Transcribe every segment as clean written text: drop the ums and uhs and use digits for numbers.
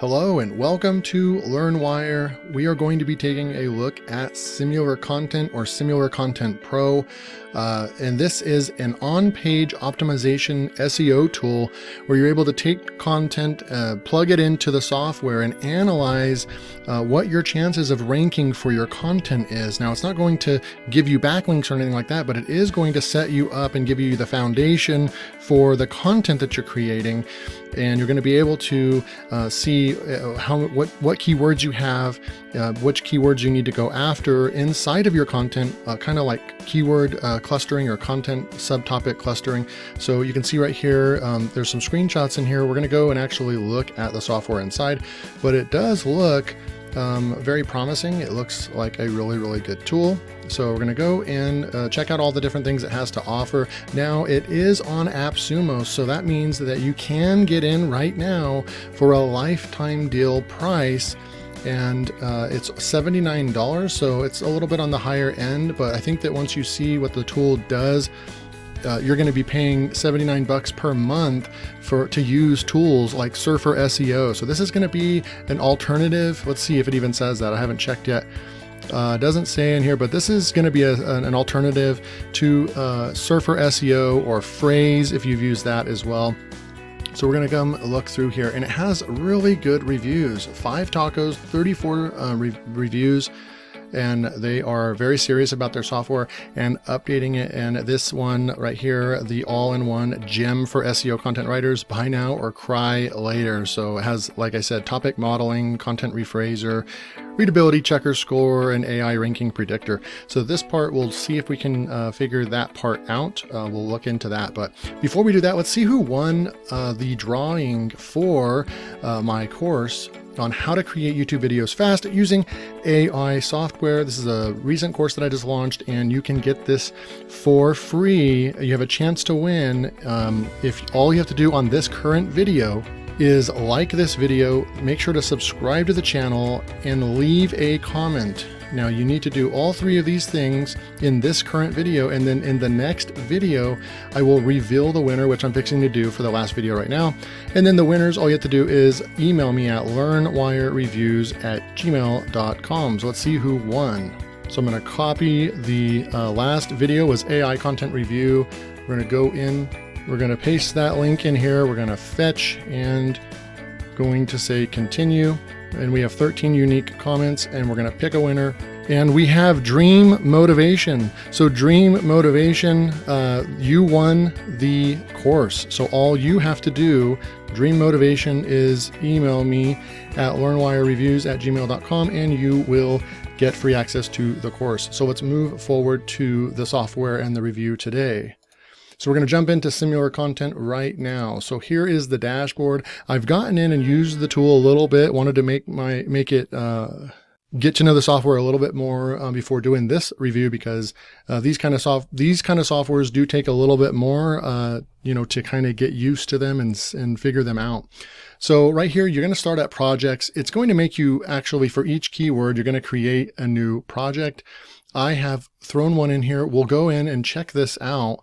Hello and welcome to LearnWire. We are going to be taking a look at SimilarContent or SimilarContent Pro. And this is an on-page optimization SEO tool where you're able to take content, plug it into the software and analyze what your chances of ranking for your content is. Now, it's not going to give you backlinks or anything like that, but it is going to set you up and give you the foundation for the content that you're creating. And you're going to be able to see what keywords you have, which keywords you need to go after inside of your content, kind of like keyword clustering or content subtopic clustering. So you can see right here, there's some screenshots in here. We're going to go and actually look at the software inside, but it does look very promising. It looks like a really good tool. So we're going to go and check out all the different things it has to offer. Now it is on Appsumo, so that means that you can get in right now for a lifetime deal price. And it's $79, so it's a little bit on the higher end, but I think that once you see what the tool does, you're going to be paying $79 per month to use tools like Surfer SEO. So this is going to be an alternative. Let's see if it even says that. I haven't checked yet. It doesn't say in here, but this is going to be an alternative to Surfer SEO or Phrase if you've used that as well. So we're going to come look through here, and it has really good reviews. 5 tacos, 34 reviews. And they are very serious about their software and updating it. And this one right here, the all-in-one gem for SEO content writers, buy now or cry later. So it has, like I said, topic modeling, content rephraser, readability checker score, and AI ranking predictor. So this part, we'll see if we can figure that part out. We'll look into that. But before we do that, let's see who won the drawing for my course on how to create YouTube videos fast using AI software. This is a recent course that I just launched, and you can get this for free. You have a chance to win if all you have to do on this current video is like this video, make sure to subscribe to the channel, and leave a comment. Now you need to do all 3 of these things in this current video, and then in the next video I will reveal the winner, which I'm fixing to do for the last video right now. And then the winners, all you have to do is email me at learnwirereviews@gmail.com. So let's see who won. So I'm going to copy the last video was AI content review. We're going to go in, we're going to paste that link in here, we're going to fetch and going to say continue. And we have 13 unique comments, and we're going to pick a winner. And we have Dream Motivation. So Dream Motivation, you won the course. So all you have to do, Dream Motivation, is email me at learnwirereviews@gmail.com, and you will get free access to the course. So let's move forward to the software and the review today. So we're going to jump into SimilarContent right now. So here is the dashboard. I've gotten in and used the tool a little bit, wanted to make it get to know the software a little bit more before doing this review, because these kind of softwares do take a little bit more to kind of get used to them and figure them out. So right here, you're going to start at projects. It's going to make you actually, for each keyword, you're going to create a new project. I have thrown one in here. We'll go in and check this out.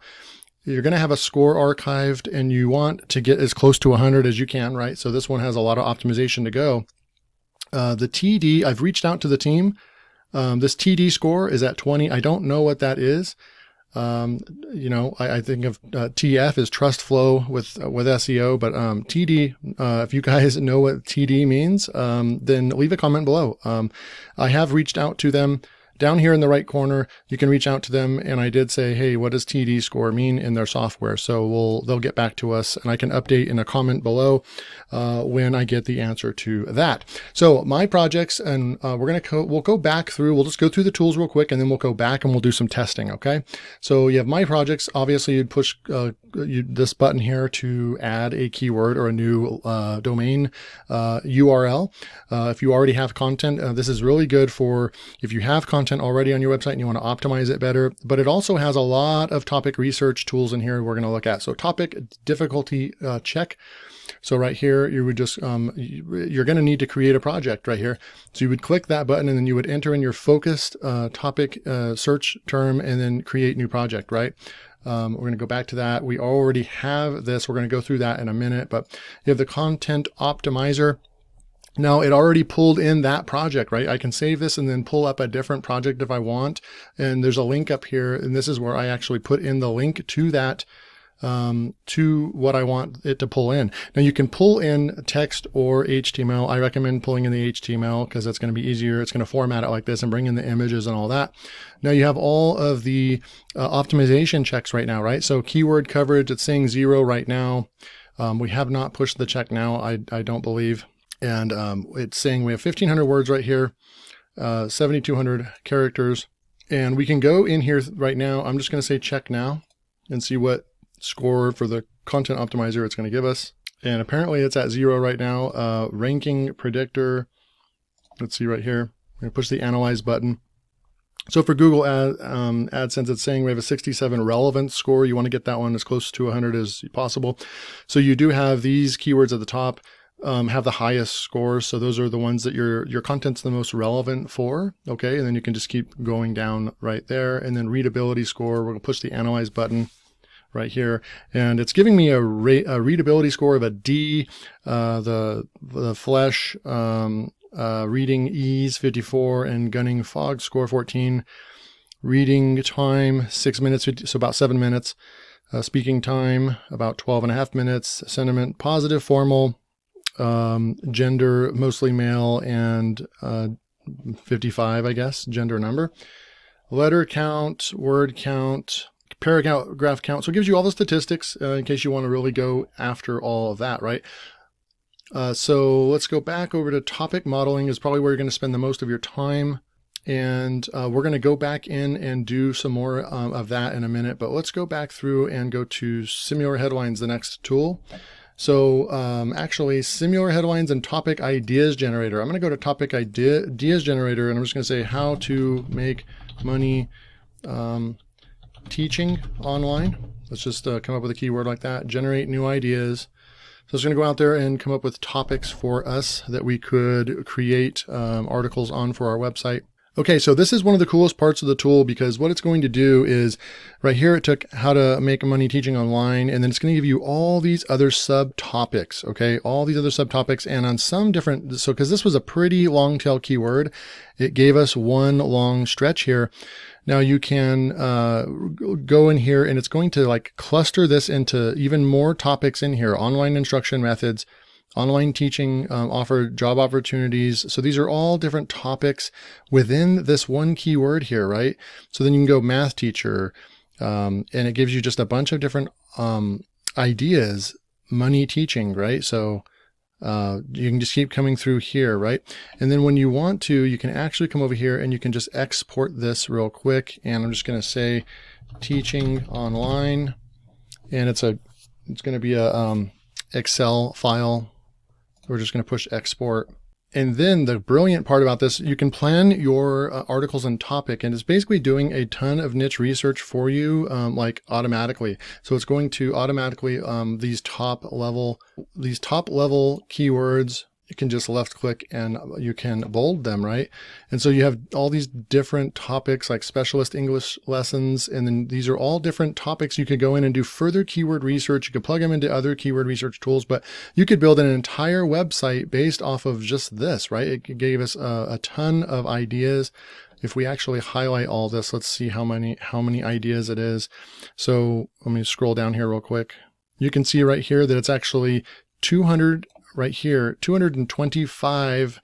You're going to have a score archived, and you want to get as close to 100 as you can, right? So this one has a lot of optimization to go. The TD, I've reached out to the team. This TD score is at 20. I don't know what that is. I think of TF is trust flow with SEO, but TD, if you guys know what TD means, then leave a comment below. I have reached out to them. Down here in the right corner, you can reach out to them, and I did say, hey, what does TD score mean in their software? So they'll get back to us, and I can update in a comment below when I get the answer to that. So my projects, and we'll go back through. We'll just go through the tools real quick, and then we'll go back and we'll do some testing. Okay. So you have my projects. Obviously, you'd push this button here to add a keyword or a new domain URL. If you already have content, this is really good for if you have content already on your website and you want to optimize it better. But it also has a lot of topic research tools in here we're going to look at. So topic difficulty check. So right here, you would just, you're going to need to create a project right here. So you would click that button, and then you would enter in your focused topic search term, and then create new project, right? We're going to go back to that. We already have this. We're going to go through that in a minute, but you have the content optimizer. Now it already pulled in that project, right? I can save this and then pull up a different project if I want. And there's a link up here, and this is where I actually put in the link to that, to what I want it to pull in. Now you can pull in text or HTML. I recommend pulling in the HTML because that's going to be easier. It's going to format it like this and bring in the images and all that. Now you have all of the optimization checks right now, right? So keyword coverage, it's saying 0 right now. We have not pushed the check now, I don't believe. And it's saying we have 1,500 words right here, 7,200 characters. And we can go in here right now. I'm just going to say check now and see what score for the content optimizer it's going to give us. And apparently it's at 0 right now. Ranking predictor. Let's see right here. I'm going to push the analyze button. So for Google AdSense, it's saying we have a 67 relevance score. You want to get that one as close to 100 as possible. So you do have these keywords at the top. Have the highest scores. So those are the ones that your content's the most relevant for. Okay. And then you can just keep going down right there. And then readability score, we're going to push the analyze button right here. And it's giving me a readability score of a D, the flesh, reading ease 54 and gunning fog score 14, reading time 6 minutes, so about 7 minutes, speaking time about 12.5 minutes, sentiment positive, formal, gender mostly male, and 55, I guess, gender number, letter count, word count, paragraph count. So it gives you all the statistics in case you want to really go after all of that, right? So let's go back over to topic modeling is probably where you're going to spend the most of your time. And we're going to go back in and do some more of that in a minute, but let's go back through and go to Similar Headlines, the next tool. So actually Similar Headlines and Topic Ideas Generator. I'm going to go to Topic Ideas Generator, and I'm just going to say how to make money teaching online. Let's just come up with a keyword like that, generate new ideas. So it's going to go out there and come up with topics for us that we could create articles on for our website. Okay, so this is one of the coolest parts of the tool, because what it's going to do is right here, it took how to make money teaching online, and then it's going to give you all these other subtopics, okay? All these other subtopics, and on some different, so because this was a pretty long tail keyword, it gave us one long stretch here. Now you can go in here and it's going to like cluster this into even more topics in here, online instruction methods, online teaching, offer job opportunities. So these are all different topics within this one keyword here, right? So then you can go math teacher, and it gives you just a bunch of different ideas, money teaching, right? So you can just keep coming through here, right? And then when you want to, you can actually come over here and you can just export this real quick. And I'm just going to say teaching online, and it's going to be a Excel file. We're just going to push export. And then the brilliant part about this, you can plan your articles and topic, and it's basically doing a ton of niche research for you, like automatically. So it's going to automatically, these top level keywords, you can just left click and you can bold them, right? And so you have all these different topics like specialist English lessons. And then these are all different topics. You could go in and do further keyword research. You could plug them into other keyword research tools, but you could build an entire website based off of just this, right? It gave us a ton of ideas. If we actually highlight all this, let's see how many ideas it is. So let me scroll down here real quick. You can see right here that it's actually 200 right here, 225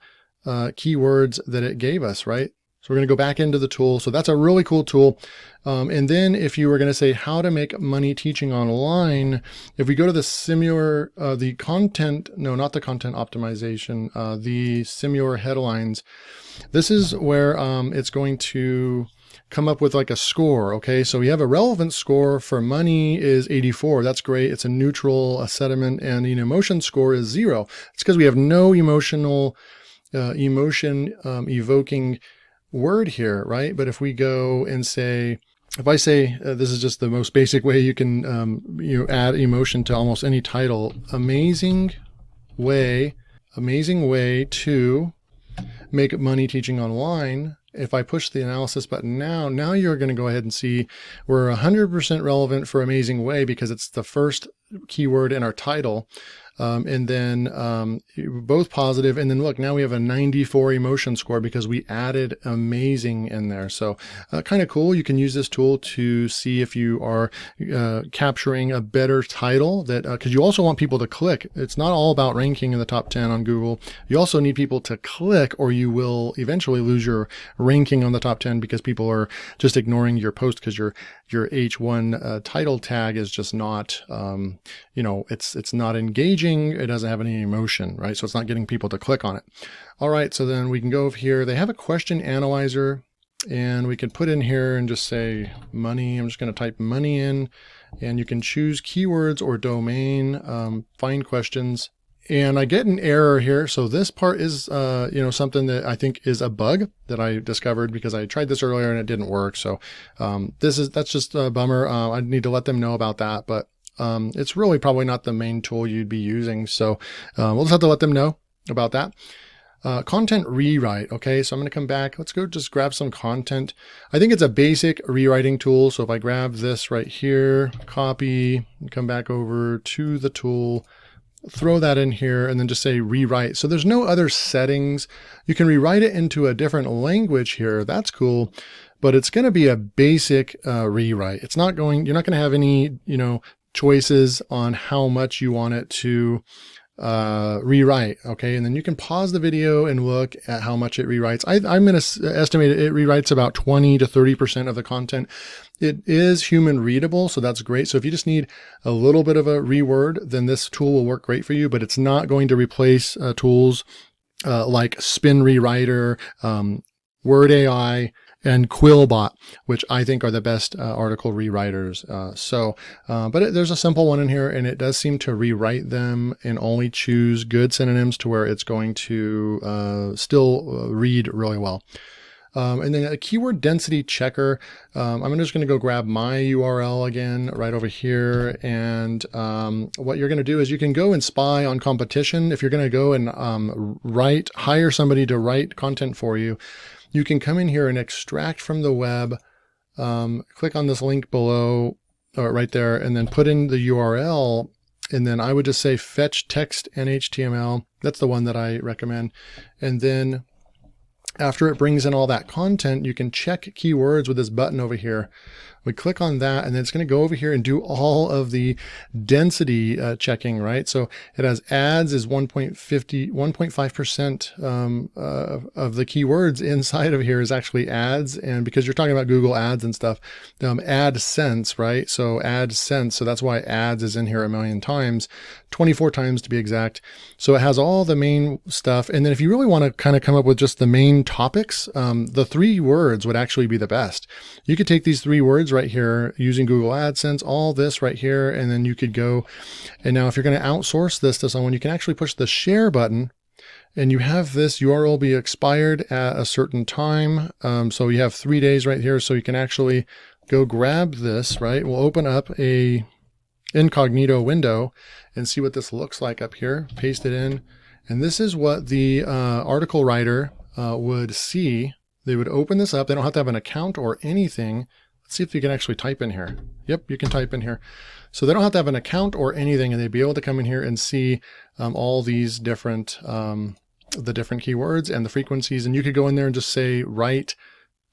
keywords that it gave us, right? So we're going to go back into the tool. So that's a really cool tool. And then if you were going to say how to make money teaching online, if we go to the Similar, the content, no, not the content optimization, the Similar Headlines, this is where it's going to come up with like a score. Okay, so we have a relevance score for money is 84. That's great. It's a neutral, a sentiment, and an emotion score is 0. It's because we have no emotion evoking word here, right? But if we go and say, if I say, this is just the most basic way you can add emotion to almost any title, amazing way to make money teaching online. If I push the analysis button now you're going to go ahead and see we're 100% relevant for amazing way because it's the first keyword in our title. and then both positive. And then look, now we have a 94 emotion score because we added amazing in there. So kind of cool. You can use this tool to see if you are capturing a better title, that because you also want people to click. It's not all about ranking in the top 10 on Google. You also need people to click, or you will eventually lose your ranking on the top 10 because people are just ignoring your post because your H1 title tag is just not, it's not engaging. It doesn't have any emotion, right? So it's not getting people to click on it. All right, so then we can go over here. They have a question analyzer, and we can put in here and just say money. I'm just going to type money in, and you can choose keywords or domain, find questions. And I get an error here. So this part is, something that I think is a bug that I discovered because I tried this earlier and it didn't work. So that's just a bummer. I need to let them know about that, but it's really probably not the main tool you'd be using. So we'll just have to let them know about that. Content rewrite. Okay, so I'm going to come back. Let's go just grab some content. I think it's a basic rewriting tool. So if I grab this right here, copy, and come back over to the tool, throw that in here, and then just say rewrite. So there's no other settings. You can rewrite it into a different language here. That's cool, but it's going to be a basic rewrite. It's not going, you're not going to have any, choices on how much you want it to rewrite. Okay. And then you can pause the video and look at how much it rewrites. I'm going to estimate it rewrites about 20 to 30% of the content. It is human readable, so that's great. So if you just need a little bit of a reword, then this tool will work great for you, but it's not going to replace tools like Spin Rewriter, Word AI, and Quillbot, which I think are the best article rewriters. But there's a simple one in here, and it does seem to rewrite them and only choose good synonyms to where it's going to still read really well. And then a keyword density checker. I'm just going to go grab my URL again right over here. And what you're going to do is you can go and spy on competition. If you're going to go and hire somebody to write content for you, you can come in here and extract from the web, click on this link below, or right there, and then put in the URL. And then I would just say fetch text and HTML. That's the one that I recommend. And then after it brings in all that content, you can check keywords with this button over here. We click on that, and then it's going to go over here and do all of the density checking, right? So it has ads is 1.5% of the keywords inside of here is actually ads. And because you're talking about Google ads and stuff, AdSense, right? So AdSense, so that's why ads is in here a million times, 24 times to be exact. So it has all the main stuff. And then if you really want to kind of come up with just the main topics, the 3 words would actually be the best. You could take these 3 words right here using Google AdSense, all this right here, and then you could go, and now if you're going to outsource this to someone, you can actually push the share button, and you have this URL be expired at a certain time. So you have 3 days right here, so you can actually go grab this, right? We'll open up a incognito window and see what this looks like up here, paste it in, and this is what the article writer would see. They would open this up. They don't have to have an account or anything. Let's see if you can actually type in here. Yep, you can type in here. So they don't have to have an account or anything, and they'd be able to come in here and see all these different, the different keywords and the frequencies. And you could go in there and just say, write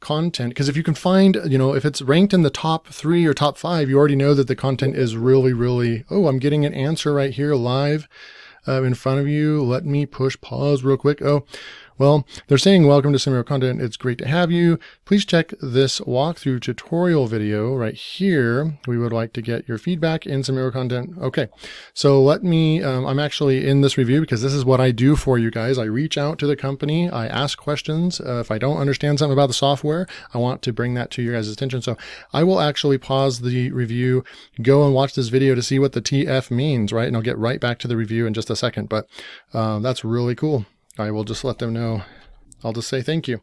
content. Because if you can find, if it's ranked in the top 3 or top 5, you already know that the content is really, really, oh, I'm getting an answer right here live in front of you. Let me push pause real quick. Oh, well, they're saying, welcome to SimilarContent. It's great to have you. Please check this walkthrough tutorial video right here. We would like to get your feedback in SimilarContent. Okay, so let me, I'm actually in this review because this is what I do for you guys. I reach out to the company. I ask questions. If I don't understand something about the software, I want to bring that to your guys' attention. So I will actually pause the review, go and watch this video to see what the TF means, right? And I'll get right back to the review in just a second, but that's really cool. I will just let them know. I'll just say thank you.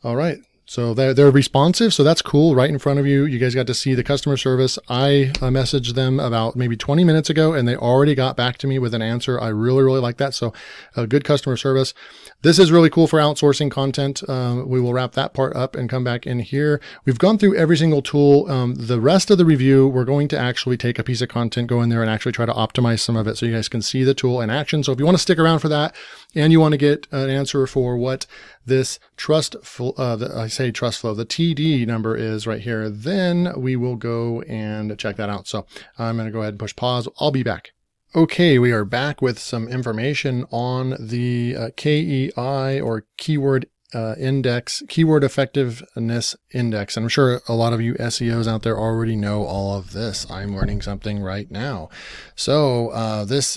All right. So they're responsive. So that's cool. Right in front of you. You guys got to see the customer service. I messaged them about maybe 20 minutes ago and they already got back to me with an answer. I really, really like that. So good customer service. This is really cool for outsourcing content. We will wrap that part up and come back in here. We've gone through every single tool. The rest of the review, we're going to actually take a piece of content, go in there and actually try to optimize some of it so you guys can see the tool in action. So if you want to stick around for that and you want to get an answer for what this trust flow, the TD number is right here, then we will go and check that out. So I'm going to go ahead and push pause. I'll be back. Okay, we are back with some information on the KEI or keyword index, keyword effectiveness index. And I'm sure a lot of you SEOs out there already know all of this. I'm learning something right now. So this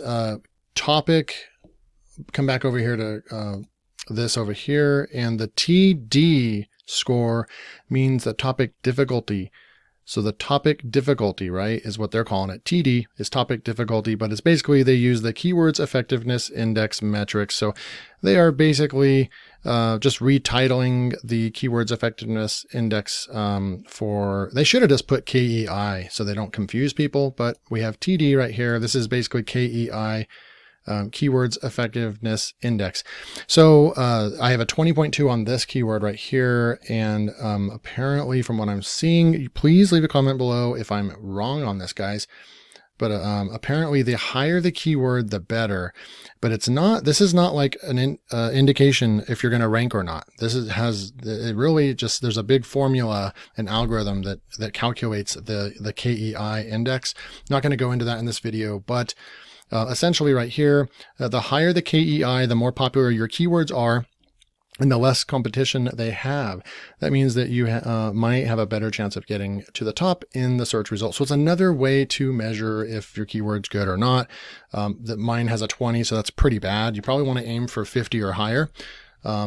topic, come back over here to this over here, and the TD score means the topic difficulty. So the topic difficulty, right, is what they're calling it. TD is topic difficulty, but it's basically they use the keywords effectiveness index metrics. So they are basically just retitling the keywords effectiveness index they should have just put KEI so they don't confuse people, but we have TD right here. This is basically KEI. Keywords effectiveness index. So I have a 20.2 on this keyword right here. And apparently from what I'm seeing, please leave a comment below if I'm wrong on this, guys. But apparently the higher the keyword, the better. But this is not like an indication if you're going to rank or not. It really just, there's a big formula, an algorithm that calculates the KEI index. Not going to go into that in this video, but essentially right here, the higher the KEI, the more popular your keywords are and the less competition they have. That means that you might have a better chance of getting to the top in the search results. So it's another way to measure if your keyword's good or not. Mine has a 20, so that's pretty bad. You probably want to aim for 50 or higher.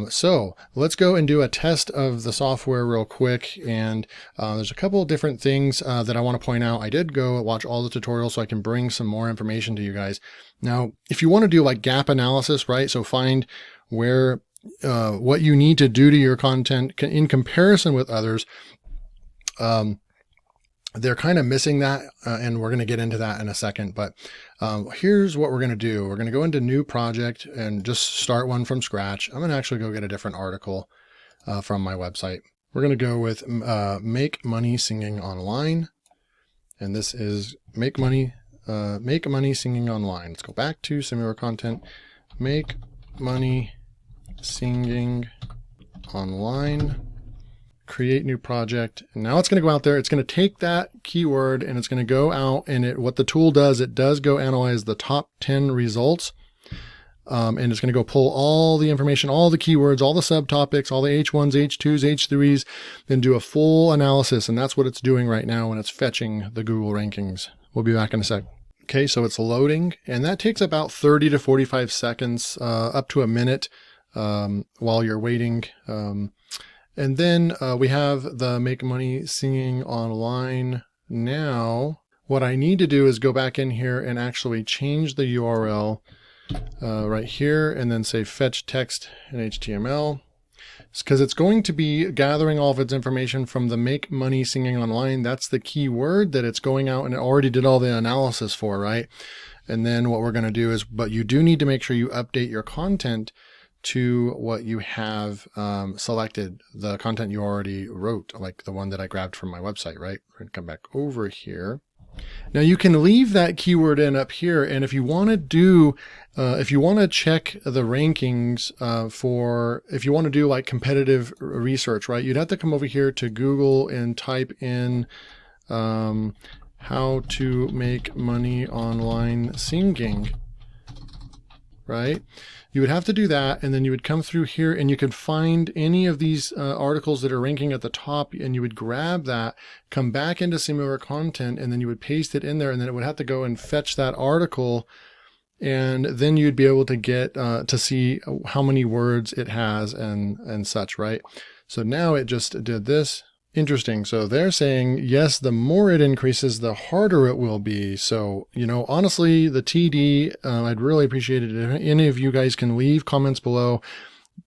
So let's go and do a test of the software real quick. And there's a couple of different things that I want to point out. I did go watch all the tutorials so I can bring some more information to you guys. Now, if you want to do like gap analysis, right? So find where what you need to do to your content in comparison with others. They're kind of missing that, and we're going to get into that in a second. But here's what we're going to do. We're going to go into new project and just start one from scratch. I'm going to actually go get a different article from my website. We're going to go with Make Money Singing Online. And this is Make Money Singing Online. Let's go back to SimilarContent. Make Money Singing Online. Create new project. And now it's going to go out there. It's going to take that keyword and it's going to go out, and what the tool does, it does go analyze the top 10 results. And it's going to go pull all the information, all the keywords, all the subtopics, all the H1s, H2s, H3s, then do a full analysis. And that's what it's doing right now when it's fetching the Google rankings. We'll be back in a sec. Okay, so it's loading, and that takes about 30 to 45 seconds, up to a minute, while you're waiting. And then we have the Make Money Singing Online. Now, what I need to do is go back in here and actually change the URL right here and then say fetch text in HTML. It's because it's going to be gathering all of its information from the Make Money Singing Online. That's the keyword that it's going out and it already did all the analysis for, right? And then what we're going to do is, but you do need to make sure you update your content to what you have selected, the content you already wrote, like the one that I grabbed from my website, right? We're going to come back over here. Now you can leave that keyword in up here. And if you want to do, if you want to check the rankings if you want to do like competitive research, right? You'd have to come over here to Google and type in how to make money online singing, right? You would have to do that, and then you would come through here and you could find any of these articles that are ranking at the top, and you would grab that, come back into SimilarContent, and then you would paste it in there, and then it would have to go and fetch that article, and then you'd be able to get to see how many words it has and such, right? So now it just did this. Interesting. So they're saying, yes, the more it increases, the harder it will be. So, you know, honestly, the TD, I'd really appreciate it if any of you guys can leave comments below.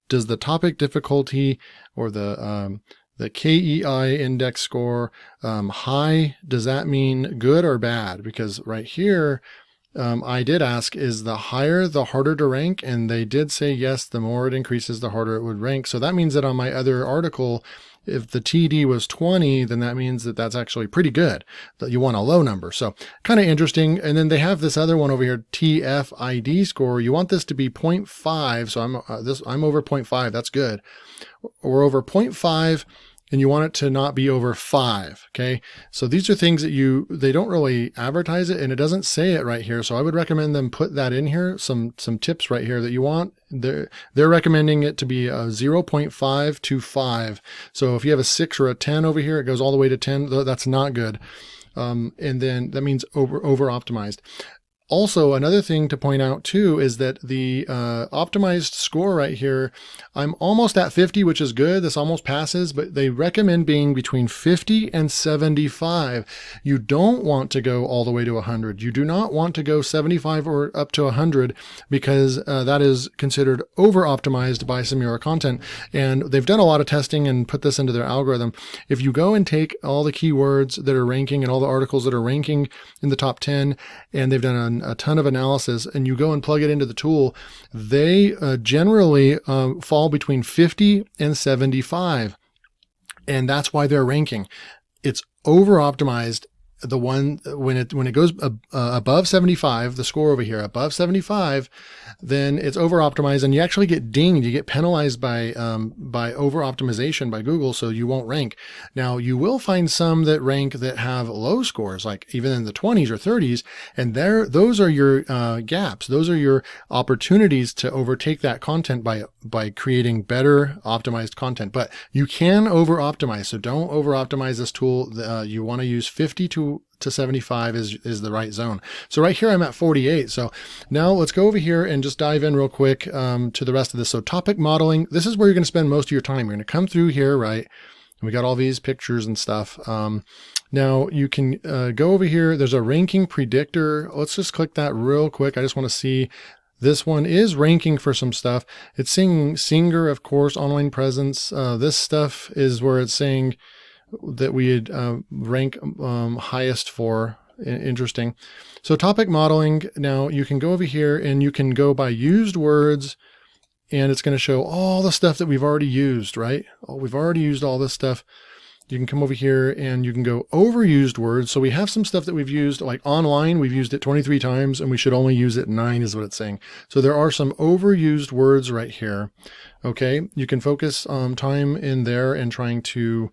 Does the topic difficulty or the the KEI index score. High, does that mean good or bad? Because right here, I did ask, is the higher the harder to rank? And they did say yes, the more it increases, the harder it would rank. So that means that on my other article, if the TD was 20, then that means that that's actually pretty good, that you want a low number. So kind of interesting. And then they have this other one over here, TFID score. You want this to be 0.5. So I'm over 0.5. That's good. We're over 0.5. And you want it to not be over 5. Okay. So these are things that they don't really advertise it, and it doesn't say it right here. So I would recommend them put that in here. Some tips right here that you want. They're recommending it to be a 0.5 to 5. So if you have a 6 or a 10 over here, it goes all the way to 10. That's not good. And then that means over optimized. Also, another thing to point out too is that the optimized score right here, I'm almost at 50, which is good. This almost passes, but they recommend being between 50 and 75. You don't want to go all the way to 100. You do not want to go 75 or up to 100 because that is considered over-optimized by SimilarContent. And they've done a lot of testing and put this into their algorithm. If you go and take all the keywords that are ranking and all the articles that are ranking in the top 10, and they've done a ton of analysis, and you go and plug it into the tool, they generally fall between 50 and 75. And that's why they're ranking. It's over optimized. The one when it goes above 75, the score over here above 75, then it's over optimized, and you actually get dinged. You get penalized by over optimization by Google, so you won't rank. Now you will find some that rank that have low scores, like even in the 20s or 30s, and those are your gaps. Those are your opportunities to overtake that content by creating better optimized content. But you can over optimize, so don't over optimize this tool. You want to use 50 to 75 is the right zone. So right here, I'm at 48. So now let's go over here and just dive in real quick to the rest of this. So topic modeling, this is where you're going to spend most of your time. You're going to come through here, right? We got all these pictures and stuff. Now you can go over here. There's a ranking predictor. Let's just click that real quick. I just want to see. This one is ranking for some stuff. It's saying Singer, of course, online presence. This stuff is where it's saying that we'd rank highest for. Interesting. So topic modeling, now you can go over here and you can go by used words, and it's going to show all the stuff that we've already used, right? Oh, we've already used all this stuff. You can come over here and you can go overused words. So we have some stuff that we've used, like online, we've used it 23 times and we should only use it 9 is what it's saying. So there are some overused words right here. Okay, you can focus time in there and trying to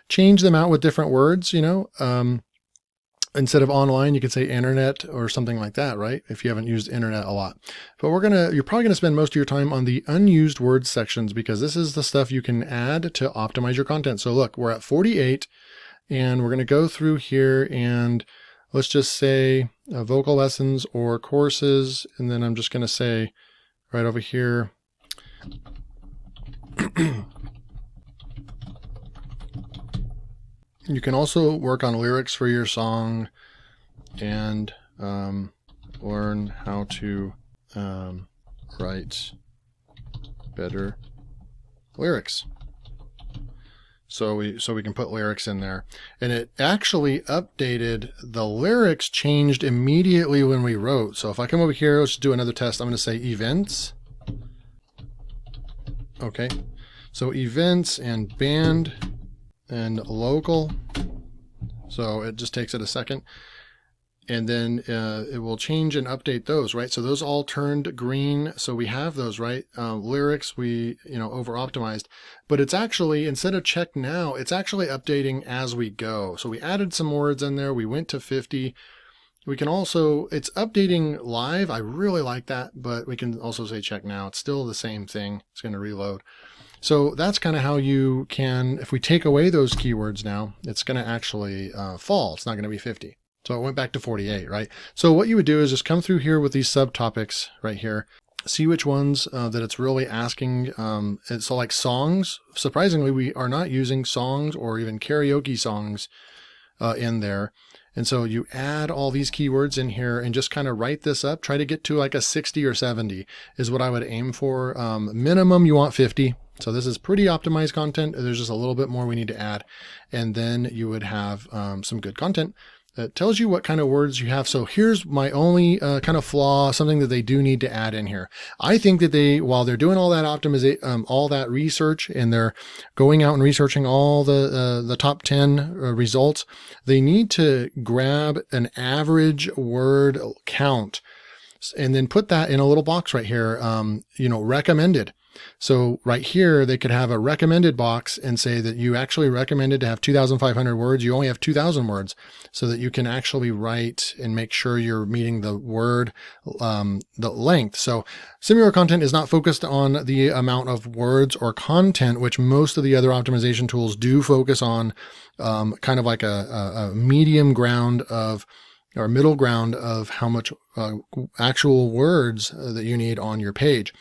change them out with different words, instead of online, you could say internet or something like that, right? If you haven't used internet a lot. But you're probably gonna spend most of your time on the unused words sections, because this is the stuff you can add to optimize your content. So look, we're at 48, and we're gonna go through here and let's just say vocal lessons or courses. And then I'm just gonna say right over here, you can also work on lyrics for your song and learn how to write better lyrics. So we can put lyrics in there. And it actually updated, the lyrics changed immediately when we wrote. So if I come over here, let's do another test. I'm going to say events. Okay. So events and band and local. So it just takes it a second. And then it will change and update those, right? So those all turned green. So we have those, right? Lyrics, we, over optimized, but it's actually, instead of check now, it's actually updating as we go. So we added some words in there. We went to 50. We can also, it's updating live. I really like that, but we can also say check now. It's still the same thing. It's going to reload. So that's kind of how you can, if we take away those keywords now, it's going to actually fall. It's not going to be 50. So it went back to 48, right? So what you would do is just come through here with these subtopics right here, see which ones that it's really asking. So like songs, surprisingly, we are not using songs or even karaoke songs in there. And so you add all these keywords in here and just kind of write this up. Try to get to like a 60 or 70 is what I would aim for. Minimum, you want 50. So this is pretty optimized content. There's just a little bit more we need to add. And then you would have some good content that tells you what kind of words you have. So here's my only kind of flaw, something that they do need to add in here. I think that while they're doing all that optimization, all that research, and they're going out and researching all the top 10 results, they need to grab an average word count and then put that in a little box right here, recommended. So right here, they could have a recommended box and say that you actually recommended to have 2,500 words. You only have 2,000 words, so that you can actually write and make sure you're meeting the word, the length. So SimilarContent is not focused on the amount of words or content, which most of the other optimization tools do focus on, kind of like a medium ground of, or middle ground of how much actual words that you need on your page.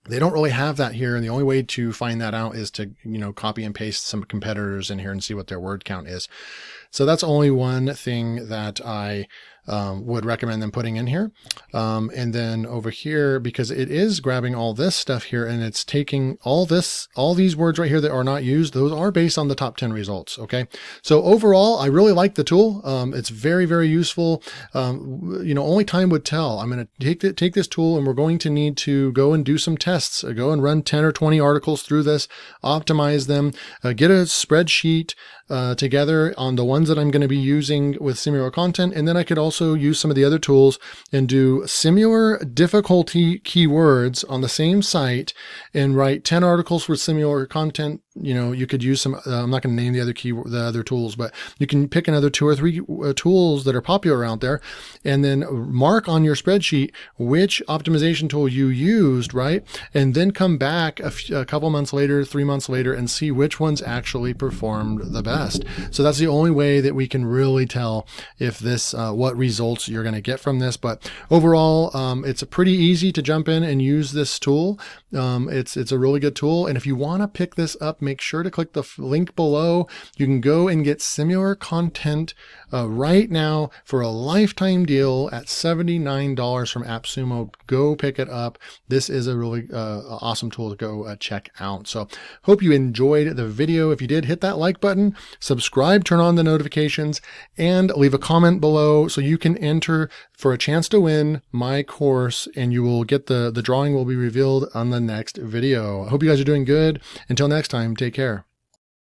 They don't really have that here, and the only way to find that out is to, copy and paste some competitors in here and see what their word count is. So that's only one thing that I would recommend them putting in here. And then over here, because it is grabbing all this stuff here and it's taking all these words right here that are not used, those are based on the top 10 results. Okay. So overall, I really like the tool. It's very, very useful. Only time would tell. I'm going to take this tool, and we're going to need to go and do some tests, go and run 10 or 20 articles through this, optimize them, get a spreadsheet together on the ones that I'm going to be using with SimilarContent. And then I could also use some of the other tools and do similar difficulty keywords on the same site and write 10 articles for SimilarContent. You could use some, I'm not going to name the other tools, but you can pick another 2 or 3 tools that are popular out there, and then mark on your spreadsheet which optimization tool you used, right? And then come back a couple months later, 3 months later, and see which ones actually performed the best. So that's the only way that we can really tell if this, what results you're going to get from this. But overall, it's pretty easy to jump in and use this tool. It's a really good tool. And if you want to pick this up, make sure to click the link below. You can go and get SimilarContent right now for a lifetime deal at $79 from Appsumo. Go pick it up. This is a really awesome tool to go check out. So hope you enjoyed the video. If you did, hit that like button, subscribe, turn on the notifications, and leave a comment below so you can enter for a chance to win my course, and you will get the drawing will be revealed on the next video. I hope you guys are doing good. Until next time, take care.